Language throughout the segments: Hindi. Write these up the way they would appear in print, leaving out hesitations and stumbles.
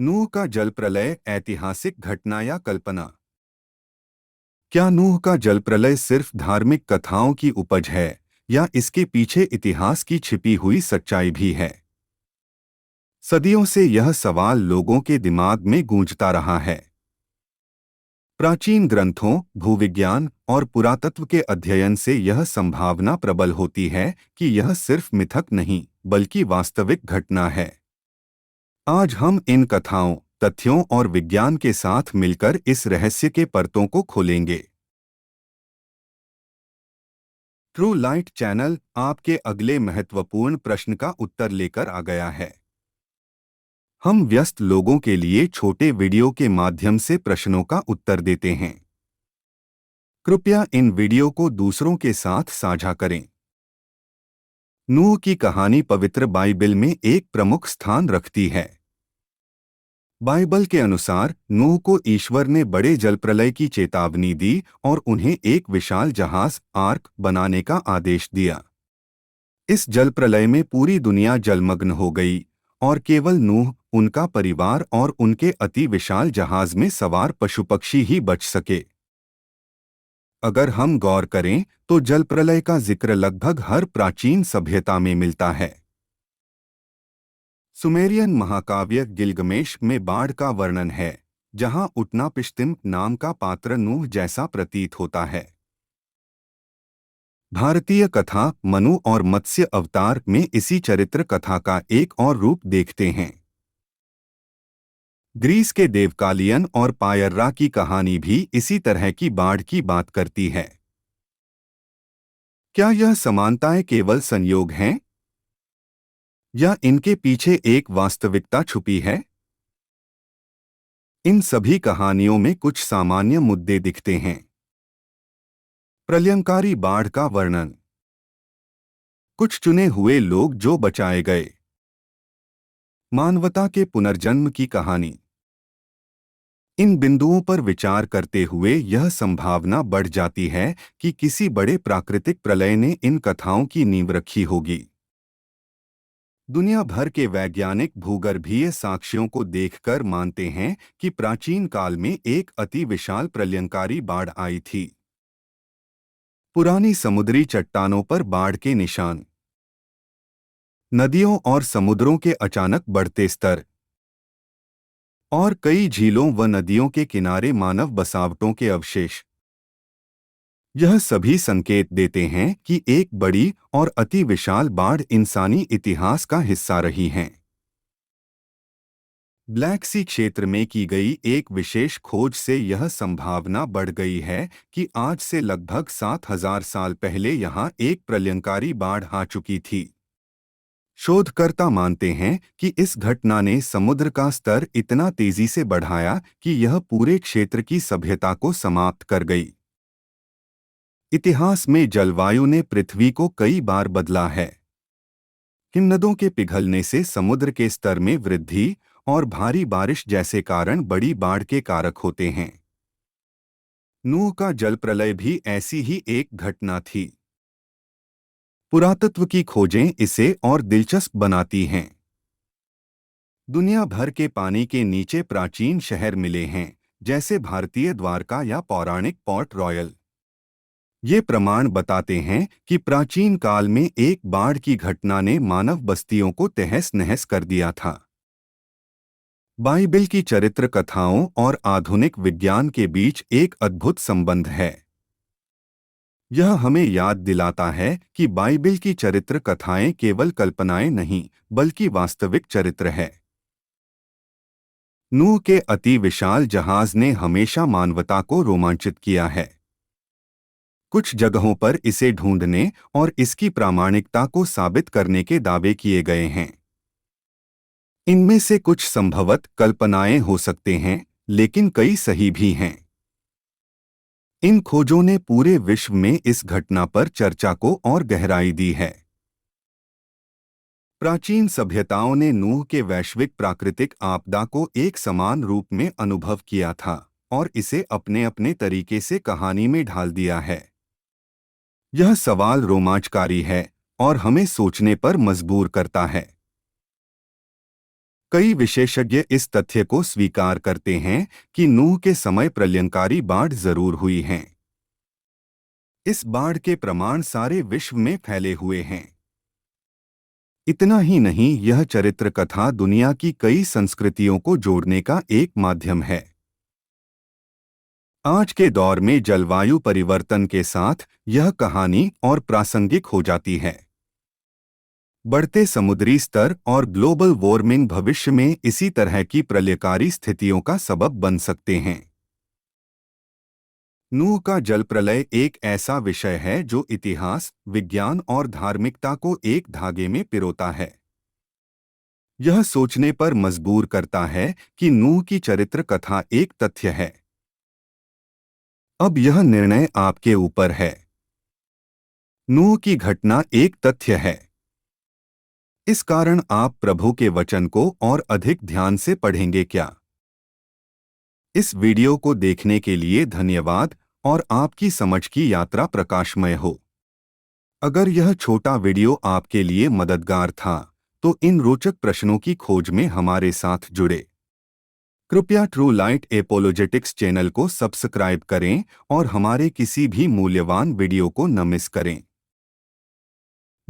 नूह का जल प्रलय ऐतिहासिक घटना या कल्पना। क्या नूह का जल प्रलय सिर्फ धार्मिक कथाओं की उपज है या इसके पीछे इतिहास की छिपी हुई सच्चाई भी है? सदियों से यह सवाल लोगों के दिमाग में गूंजता रहा है। प्राचीन ग्रंथों, भूविज्ञान और पुरातत्व के अध्ययन से यह संभावना प्रबल होती है कि यह सिर्फ मिथक नहीं बल्कि वास्तविक घटना है। आज हम इन कथाओं, तथ्यों और विज्ञान के साथ मिलकर इस रहस्य के परतों को खोलेंगे। ट्रू लाइट चैनल आपके अगले महत्वपूर्ण प्रश्न का उत्तर लेकर आ गया है। हम व्यस्त लोगों के लिए छोटे वीडियो के माध्यम से प्रश्नों का उत्तर देते हैं। कृपया इन वीडियो को दूसरों के साथ साझा करें। नूह की कहानी पवित्र बाइबल में एक प्रमुख स्थान रखती है। बाइबल के अनुसार नूह को ईश्वर ने बड़े जलप्रलय की चेतावनी दी और उन्हें एक विशाल जहाज आर्क बनाने का आदेश दिया। इस जलप्रलय में पूरी दुनिया जलमग्न हो गई और केवल नूह, उनका परिवार और उनके अति विशाल जहाज में सवार पशु पक्षी ही बच सके। अगर हम गौर करें तो जलप्रलय का जिक्र लगभग हर प्राचीन सभ्यता में मिलता है। सुमेरियन महाकाव्य गिलगमेश में बाढ़ का वर्णन है, जहां उटनापिश्तिम नाम का पात्र नूह जैसा प्रतीत होता है। भारतीय कथा मनु और मत्स्य अवतार में इसी चरित्र कथा का एक और रूप देखते हैं। ग्रीस के देवकालियन और पायर्रा की कहानी भी इसी तरह की बाढ़ की बात करती है। क्या यह समानताएं केवल संयोग हैं या इनके पीछे एक वास्तविकता छुपी है? इन सभी कहानियों में कुछ सामान्य मुद्दे दिखते हैं। प्रलयंकारी बाढ़ का वर्णन, कुछ चुने हुए लोग जो बचाए गए, मानवता के पुनर्जन्म की कहानी। इन बिंदुओं पर विचार करते हुए यह संभावना बढ़ जाती है कि किसी बड़े प्राकृतिक प्रलय ने इन कथाओं की नींव रखी होगी। दुनिया भर के वैज्ञानिक भूगर्भीय साक्ष्यों को देखकर मानते हैं कि प्राचीन काल में एक अति विशाल प्रलयंकारी बाढ़ आई थी। पुरानी समुद्री चट्टानों पर बाढ़ के निशान, नदियों और समुद्रों के अचानक बढ़ते स्तर और कई झीलों व नदियों के किनारे मानव बसावटों के अवशेष, यह सभी संकेत देते हैं कि एक बड़ी और अति विशाल बाढ़ इंसानी इतिहास का हिस्सा रही है। ब्लैक सी क्षेत्र में की गई एक विशेष खोज से यह संभावना बढ़ गई है कि आज से लगभग 7,000 साल पहले यहाँ एक प्रलयंकारी बाढ़ आ चुकी थी। शोधकर्ता मानते हैं कि इस घटना ने समुद्र का स्तर इतना तेजी से बढ़ाया कि यह पूरे क्षेत्र की सभ्यता को समाप्त कर गई। इतिहास में जलवायु ने पृथ्वी को कई बार बदला है। हिमनदों के पिघलने से समुद्र के स्तर में वृद्धि और भारी बारिश जैसे कारण बड़ी बाढ़ के कारक होते हैं। नूह का जलप्रलय भी ऐसी ही एक घटना थी। पुरातत्व की खोजें इसे और दिलचस्प बनाती हैं। दुनिया भर के पानी के नीचे प्राचीन शहर मिले हैं, जैसे भारतीय द्वारका या पौराणिक पोर्ट रॉयल। ये प्रमाण बताते हैं कि प्राचीन काल में एक बाढ़ की घटना ने मानव बस्तियों को तहस-नहस कर दिया था। बाइबल की चरित्र कथाओं और आधुनिक विज्ञान के बीच एक अद्भुत संबंध है। यह हमें याद दिलाता है कि बाइबल की चरित्र कथाएं केवल कल्पनाएं नहीं, बल्कि वास्तविक चरित्र है। नूह के अति विशाल जहाज ने हमेशा मानवता को रोमांचित किया है। कुछ जगहों पर इसे ढूंढने और इसकी प्रामाणिकता को साबित करने के दावे किए गए हैं। इनमें से कुछ संभवत कल्पनाएं हो सकते हैं, लेकिन कई सही भी हैं। इन खोजों ने पूरे विश्व में इस घटना पर चर्चा को और गहराई दी है। प्राचीन सभ्यताओं ने नूह के वैश्विक प्राकृतिक आपदा को एक समान रूप में अनुभव किया था और इसे अपने अपने तरीके से कहानी में ढाल दिया है। यह सवाल रोमांचकारी है और हमें सोचने पर मजबूर करता है। कई विशेषज्ञ इस तथ्य को स्वीकार करते हैं कि नूह के समय प्रलयंकारी बाढ़ जरूर हुई हैं। इस बाढ़ के प्रमाण सारे विश्व में फैले हुए हैं। इतना ही नहीं, यह चरित्र कथा दुनिया की कई संस्कृतियों को जोड़ने का एक माध्यम है। आज के दौर में जलवायु परिवर्तन के साथ यह कहानी और प्रासंगिक हो जाती है। बढ़ते समुद्री स्तर और ग्लोबल वार्मिंग भविष्य में इसी तरह की प्रलयकारी स्थितियों का सबब बन सकते हैं। नूह का जल प्रलय एक ऐसा विषय है जो इतिहास, विज्ञान और धार्मिकता को एक धागे में पिरोता है। यह सोचने पर मजबूर करता है कि नूह की चरित्र कथा एक तथ्य है। अब यह निर्णय आपके ऊपर है। नूह की घटना एक तथ्य है। इस कारण आप प्रभु के वचन को और अधिक ध्यान से पढ़ेंगे क्या? इस वीडियो को देखने के लिए धन्यवाद और आपकी समझ की यात्रा प्रकाशमय हो। अगर यह छोटा वीडियो आपके लिए मददगार था, तो इन रोचक प्रश्नों की खोज में हमारे साथ जुड़े। कृपया ट्रू लाइट एपोलोजेटिक्स चैनल को सब्सक्राइब करें और हमारे किसी भी मूल्यवान वीडियो को न मिस करें।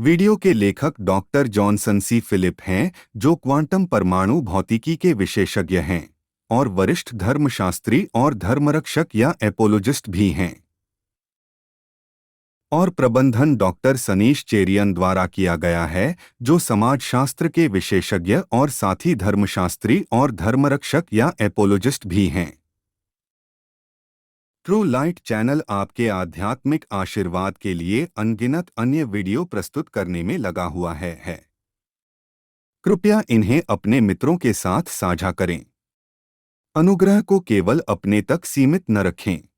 वीडियो के लेखक डॉक्टर जॉनसन सी फिलिप हैं, जो क्वांटम परमाणु भौतिकी के विशेषज्ञ हैं और वरिष्ठ धर्मशास्त्री और धर्मरक्षक या एपोलोजिस्ट भी हैं। और प्रबंधन डॉक्टर सनीश चेरियन द्वारा किया गया है, जो समाजशास्त्र के विशेषज्ञ और साथी धर्मशास्त्री और धर्मरक्षक या एपोलोजिस्ट भी हैं। ट्रू लाइट चैनल आपके आध्यात्मिक आशीर्वाद के लिए अनगिनत अन्य वीडियो प्रस्तुत करने में लगा हुआ है। कृपया इन्हें अपने मित्रों के साथ साझा करें। अनुग्रह को केवल अपने तक सीमित न रखें।